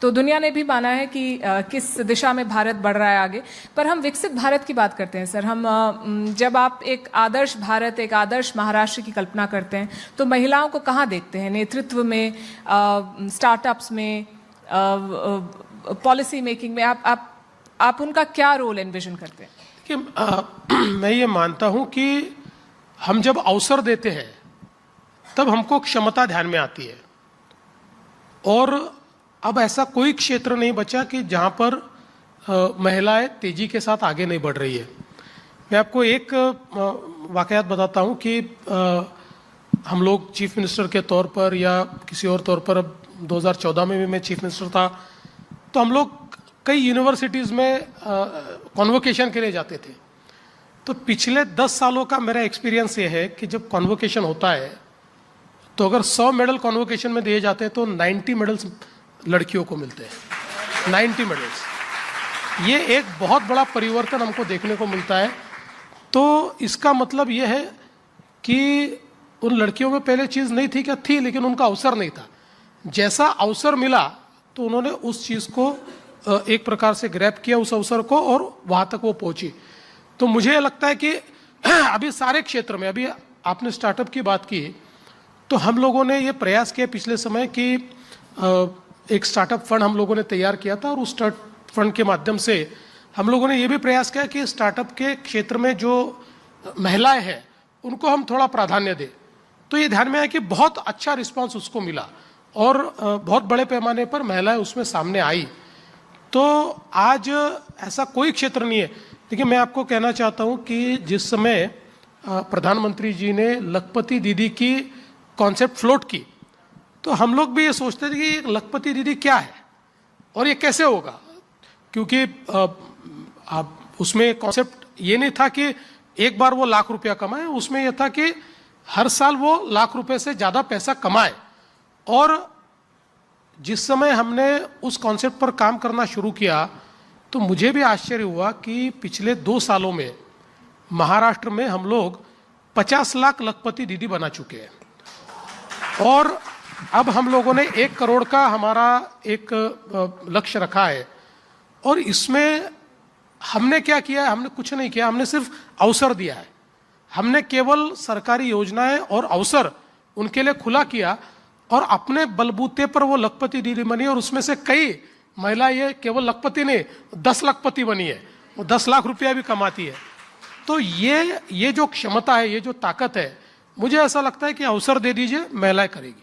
तो दुनिया ने भी माना है कि किस दिशा में भारत बढ़ रहा है आगे। पर हम विकसित भारत की बात करते हैं सर। हम जब आप एक आदर्श भारत, एक आदर्श महाराष्ट्र की कल्पना करते हैं तो महिलाओं को कहाँ देखते हैं? नेतृत्व में, स्टार्टअप्स में, पॉलिसी मेकिंग में? आप उनका क्या रोल एनविजन करते हैं? देखिए, मैं ये मानता हूँ कि हम जब अवसर देते हैं तब हमको क्षमता ध्यान में आती है, और अब ऐसा कोई क्षेत्र नहीं बचा कि जहाँ पर महिलाएं तेजी के साथ आगे नहीं बढ़ रही है। मैं आपको एक वाकयात बताता हूँ कि हम लोग चीफ मिनिस्टर के तौर पर या किसी और तौर पर, अब 2014 में भी मैं चीफ मिनिस्टर था, तो हम लोग कई यूनिवर्सिटीज़ में कॉन्वोकेशन के लिए जाते थे। तो पिछले 10 सालों का मेरा एक्सपीरियंस ये है कि जब कॉन्वोकेशन होता है तो अगर 100 मेडल कॉन्वोकेशन में दिए जाते हैं तो 90 मेडल्स लड़कियों को मिलते हैं। 90 मेडल्स, ये एक बहुत बड़ा परिवर्तन हमको देखने को मिलता है। तो इसका मतलब ये है कि उन लड़कियों में पहले चीज़ नहीं थी, क्या थी, लेकिन उनका अवसर नहीं था। जैसा अवसर मिला तो उन्होंने उस चीज़ को एक प्रकार से ग्रैब किया, उस अवसर को, और वहाँ तक वो पहुँची। तो मुझे लगता है कि अभी सारे क्षेत्र में, अभी आपने स्टार्टअप की बात की, तो हम लोगों ने ये प्रयास किया पिछले समय कि एक स्टार्टअप फंड हम लोगों ने तैयार किया था, और उस स्टार्ट फंड के माध्यम से हम लोगों ने ये भी प्रयास किया कि स्टार्टअप के क्षेत्र में जो महिलाएं हैं उनको हम थोड़ा प्राधान्य दें। तो ये ध्यान में आया कि बहुत अच्छा रिस्पांस उसको मिला, और बहुत बड़े पैमाने पर महिलाएं उसमें सामने आई। तो आज ऐसा कोई क्षेत्र नहीं है। देखिए, मैं आपको कहना चाहता हूँ कि जिस समय प्रधानमंत्री जी ने लखपति दीदी की कॉन्सेप्ट फ्लोट की, तो हम लोग भी ये सोचते थे कि लखपति दीदी क्या है और ये कैसे होगा, क्योंकि उसमें कॉन्सेप्ट ये नहीं था कि एक बार वो लाख रुपया कमाए, उसमें यह था कि हर साल वो लाख रुपए से ज़्यादा पैसा कमाए। और जिस समय हमने उस कॉन्सेप्ट पर काम करना शुरू किया तो मुझे भी आश्चर्य हुआ कि पिछले 2 सालों में महाराष्ट्र में हम लोग 50 लाख लखपति दीदी बना चुके हैं, और अब हम लोगों ने 1 करोड़ का हमारा एक लक्ष्य रखा है। और इसमें हमने क्या किया है? हमने कुछ नहीं किया, हमने सिर्फ अवसर दिया है। हमने केवल सरकारी योजनाएं और अवसर उनके लिए खुला किया, और अपने बलबूते पर वो लखपति दीदी बनी, और उसमें से कई महिला ये केवल लखपति नहीं 10 लखपति बनी है, वो 10 लाख रुपया भी कमाती है। तो ये जो क्षमता है, ये जो ताकत है, मुझे ऐसा लगता है कि अवसर दे दीजिए, महिलाएं करेगी।